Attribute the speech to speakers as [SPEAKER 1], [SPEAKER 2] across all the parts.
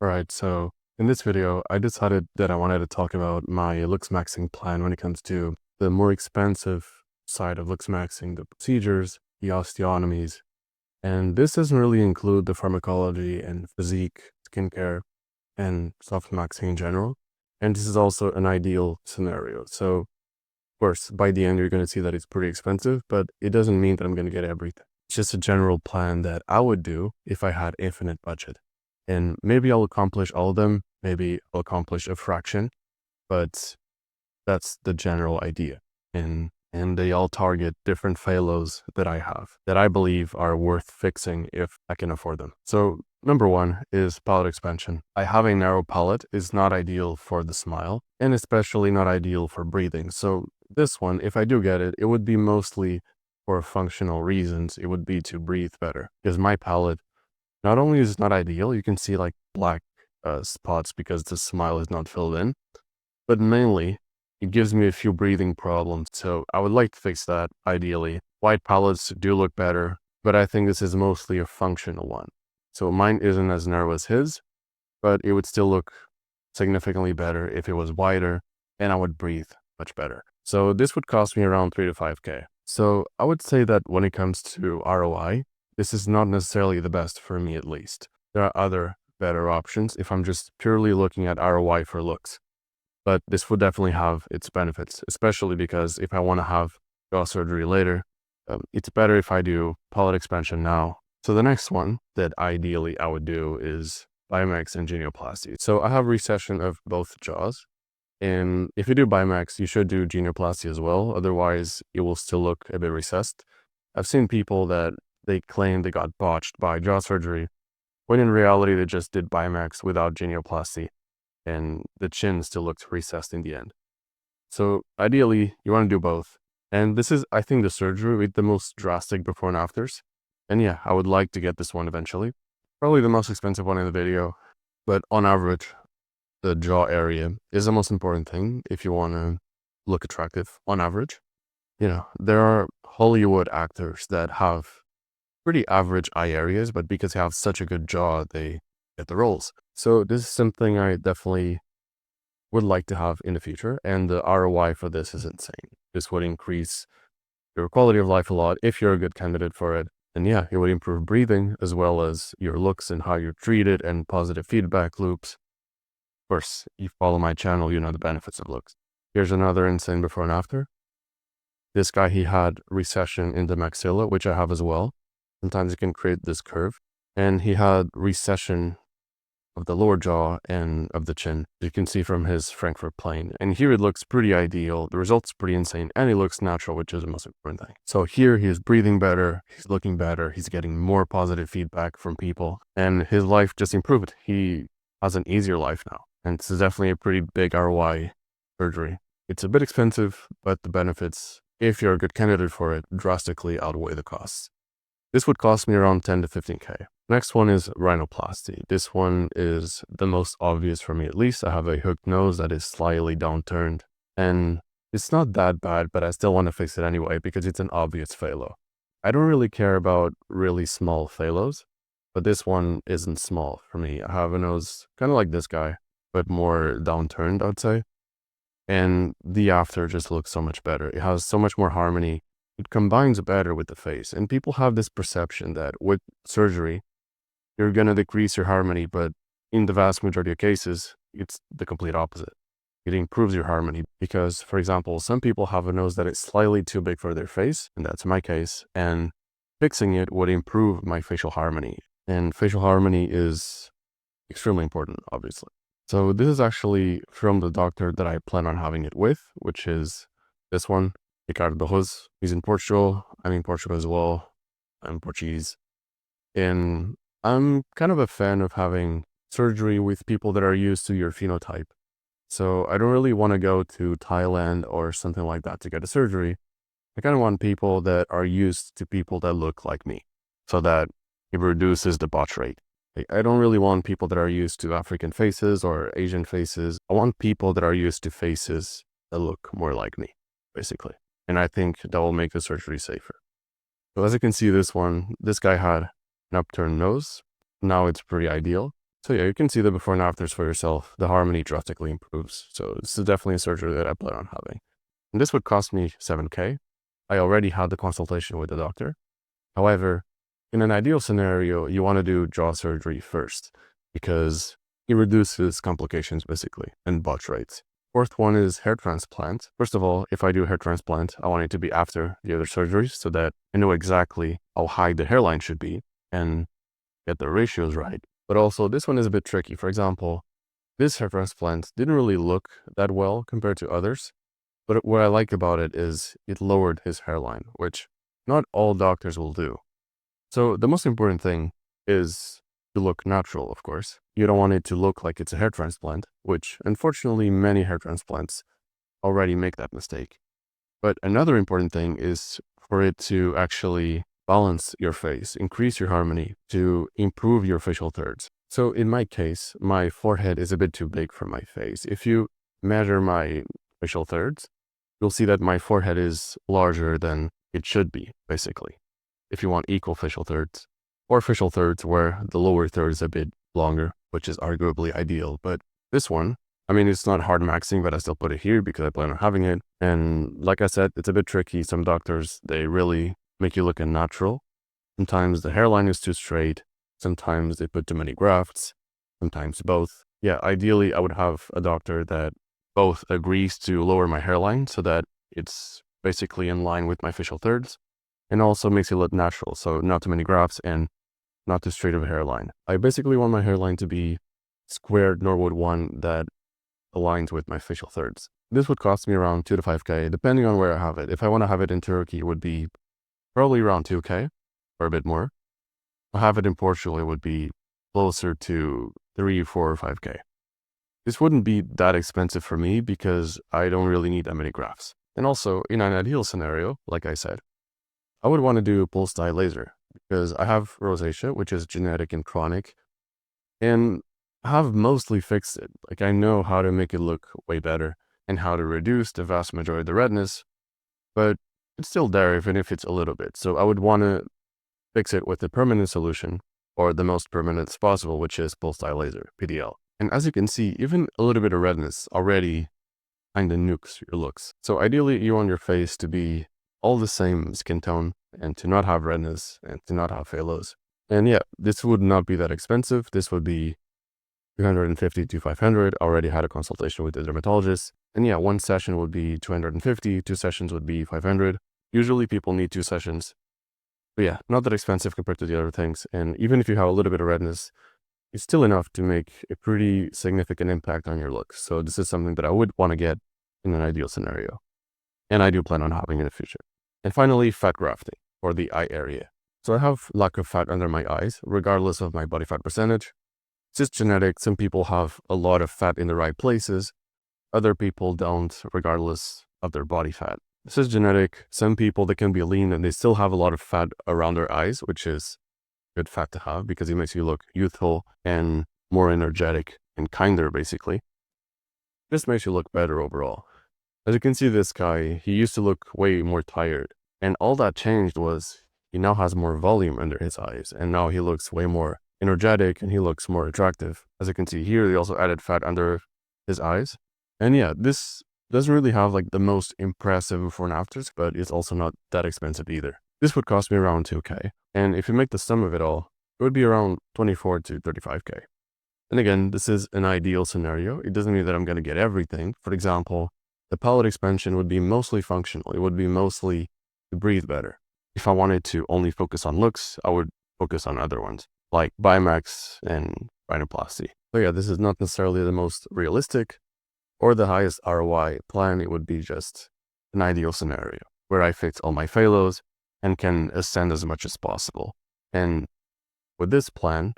[SPEAKER 1] Alright, so in this video, I decided that I wanted to talk about my looksmaxxing plan when it comes to the more expensive side of looksmaxxing, the procedures, the osteotomies, and this doesn't really include the pharmacology and physique, skincare, and softmaxing in general. And this is also an ideal scenario. So, of course, by the end, you're going to see that it's pretty expensive, but it doesn't mean that I'm going to get everything. It's just a general plan that I would do if I had infinite budget. And maybe I'll accomplish all of them, maybe I'll accomplish a fraction, but that's the general idea. And they all target different phalos that I have that I believe are worth fixing if I can afford them. So number one is palate expansion. I have a narrow palate is not ideal for the smile and especially not ideal for breathing. So this one, if I do get it, it would be mostly for functional reasons. It would be to breathe better because my palate not only is it not ideal, you can see like black spots because the smile is not filled in, but mainly it gives me a few breathing problems. So I would like to fix that ideally. White palettes do look better, but I think this is mostly a functional one. So mine isn't as narrow as his, but it would still look significantly better if it was wider and I would breathe much better. So this would cost me around 3 to 5K. So I would say that when it comes to ROI, this is not necessarily the best for me at least. There are other better options if I'm just purely looking at ROI for looks. But this would definitely have its benefits, especially because if I want to have jaw surgery later, it's better if I do palate expansion now. So the next one that ideally I would do is Bimax and genioplasty. So I have recession of both jaws. And if you do Bimax, you should do genioplasty as well. Otherwise, it will still look a bit recessed. I've seen people that they claim they got botched by jaw surgery, when in reality, they just did Bimax without genioplasty, and the chin still looked recessed in the end. So ideally, you want to do both. And this is, I think, the surgery with the most drastic before and afters. And yeah, I would like to get this one eventually. Probably the most expensive one in the video, but on average, the jaw area is the most important thing if you want to look attractive on average. There are Hollywood actors that have pretty average eye areas, but because they have such a good jaw, they get the roles. So this is something I definitely would like to have in the future, and the ROI for this is insane. This would increase your quality of life a lot if you're a good candidate for it. And yeah, it would improve breathing as well as your looks and how you're treated and positive feedback loops. Of course, you follow my channel, you know the benefits of looks. Here's another insane before and after. This guy, he had recession in the maxilla, which I have as well. Sometimes it can create this curve. And he had recession of the lower jaw and of the chin. You can see from his Frankfurt plane. And here it looks pretty ideal. The result's pretty insane. And he looks natural, which is the most important thing. So here he is breathing better. He's looking better. He's getting more positive feedback from people. And his life just improved. He has an easier life now. And this is definitely a pretty big ROI surgery. It's a bit expensive, but the benefits, if you're a good candidate for it, drastically outweigh the costs. This would cost me around 10 to 15K. Next one is rhinoplasty. This one is the most obvious for me, at least. I have a hooked nose that is slightly downturned, and it's not that bad, but I still want to fix it anyway because it's an obvious phalo. I don't really care about really small phalos, but this one isn't small for me. I have a nose kind of like this guy, but more downturned, I would say. And the after just looks so much better. It has so much more harmony. It combines better with the face. And people have this perception that with surgery, you're going to decrease your harmony, but in the vast majority of cases, it's the complete opposite. It improves your harmony because, for example, some people have a nose that is slightly too big for their face, and that's my case, and fixing it would improve my facial harmony. And facial harmony is extremely important, obviously. So this is actually from the doctor that I plan on having it with, which is this one, Ricardo Barros. He's in Portugal. I'm in Portugal as well. I'm Portuguese. And I'm kind of a fan of having surgery with people that are used to your phenotype. So I don't really want to go to Thailand or something like that to get a surgery. I kind of want people that are used to people that look like me so that it reduces the botch rate. I don't really want people that are used to African faces or Asian faces. I want people that are used to faces that look more like me, basically. And I think that will make the surgery safer. So as you can see, this guy had an upturned nose. Now it's pretty ideal. So yeah, you can see the before and afters for yourself. The harmony drastically improves. So this is definitely a surgery that I plan on having. And this would cost me $7K. I already had the consultation with the doctor. However, in an ideal scenario, you want to do jaw surgery first because it reduces complications basically and botch rates. Fourth one is hair transplant. First of all, if I do hair transplant, I want it to be after the other surgeries so that I know exactly how high the hairline should be and get the ratios right. But also this one is a bit tricky. For example, this hair transplant didn't really look that well compared to others. But what I like about it is it lowered his hairline, which not all doctors will do. So the most important thing is to look natural, of course. You don't want it to look like it's a hair transplant, which unfortunately many hair transplants already make that mistake. But another important thing is for it to actually balance your face, increase your harmony, to improve your facial thirds. So in my case, my forehead is a bit too big for my face. If you measure my facial thirds, you'll see that my forehead is larger than it should be, basically. If you want equal facial thirds, or facial thirds where the lower third is a bit longer, which is arguably ideal. But this one, I mean, it's not hard maxing, but I still put it here because I plan on having it. And like I said, it's a bit tricky. Some doctors, they really make you look unnatural. Sometimes the hairline is too straight. Sometimes they put too many grafts. Sometimes both. Yeah, ideally, I would have a doctor that both agrees to lower my hairline so that it's basically in line with my facial thirds and also makes it look natural. So not too many grafts and not too straight of a hairline. I basically want my hairline to be squared Norwood one that aligns with my facial thirds. This would cost me around 2 to 5K, depending on where I have it. If I want to have it in Turkey, it would be probably around 2K or a bit more. If I have it in Portugal, it would be closer to 3, 4, or 5K. This wouldn't be that expensive for me because I don't really need that many grafts. And also, in an ideal scenario, like I said, I would want to do pulse dye laser because I have rosacea, which is genetic and chronic, and I have mostly fixed it. Like I know how to make it look way better and how to reduce the vast majority of the redness, but it's still there even if it's a little bit. So I would want to fix it with a permanent solution or the most permanent as possible, which is pulse dye laser, PDL. And as you can see, even a little bit of redness already kind of nukes your looks. So ideally, you want your face to be all the same skin tone and to not have redness and to not have halos. And yeah, this would not be that expensive. This would be 250 to 500. I already had a consultation with the dermatologist. And yeah, one session would be 250, 2 sessions would be 500. Usually people need 2 sessions. But yeah, not that expensive compared to the other things. And even if you have a little bit of redness, it's still enough to make a pretty significant impact on your looks. So this is something that I would want to get in an ideal scenario. And I do plan on having in the future. And finally, fat grafting for the eye area. So I have lack of fat under my eyes, regardless of my body fat percentage. It's just genetic. Some people have a lot of fat in the right places. Other people don't, regardless of their body fat. This is genetic. Some people, they can be lean and they still have a lot of fat around their eyes, which is good fat to have because it makes you look youthful and more energetic and kinder, basically. This makes you look better overall. As you can see, this guy, he used to look way more tired. And all that changed was he now has more volume under his eyes. And now he looks way more energetic and he looks more attractive. As you can see here, they also added fat under his eyes. And yeah, this doesn't really have like the most impressive before and afters, but it's also not that expensive either. This would cost me around 2K. And if you make the sum of it all, it would be around 24 to 35K. And again, this is an ideal scenario. It doesn't mean that I'm going to get everything. For example, the palate expansion would be mostly functional. It would be mostly to breathe better. If I wanted to only focus on looks, I would focus on other ones like Bimax and rhinoplasty. So yeah, this is not necessarily the most realistic or the highest ROI plan. It would be just an ideal scenario where I fix all my phalos and can ascend as much as possible. And with this plan,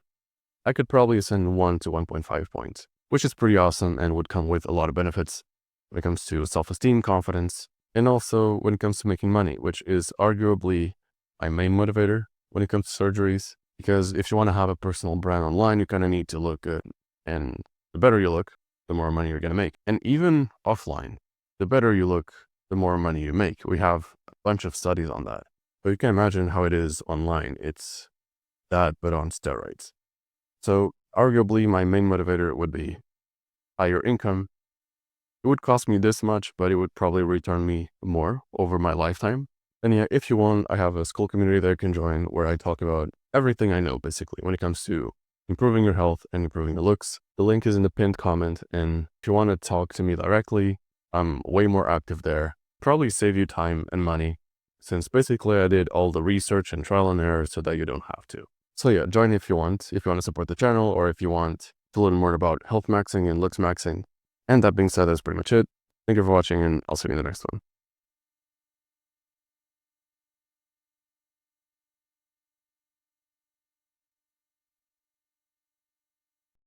[SPEAKER 1] I could probably ascend 1 to 1.5 points, which is pretty awesome and would come with a lot of benefits when it comes to self-esteem, confidence, and also when it comes to making money, which is arguably my main motivator when it comes to surgeries. Because if you want to have a personal brand online, you kind of need to look good. And the better you look, the more money you're going to make. And even offline, the better you look, the more money you make. We have a bunch of studies on that. But you can imagine how it is online. It's that, but on steroids. So Arguably, my main motivator would be higher income. It would cost me this much, but it would probably return me more over my lifetime. And yeah, if you want, I have a school community that you can join where I talk about everything I know, basically, when it comes to improving your health and improving your looks. The link is in the pinned comment, and if you want to talk to me directly, I'm way more active there. Probably save you time and money, since basically I did all the research and trial and error so that you don't have to. So yeah, join if you want to support the channel, or if you want to learn more about health maxing and looks maxing. And that being said, that's pretty much it. Thank you for watching, and I'll see you in the next one.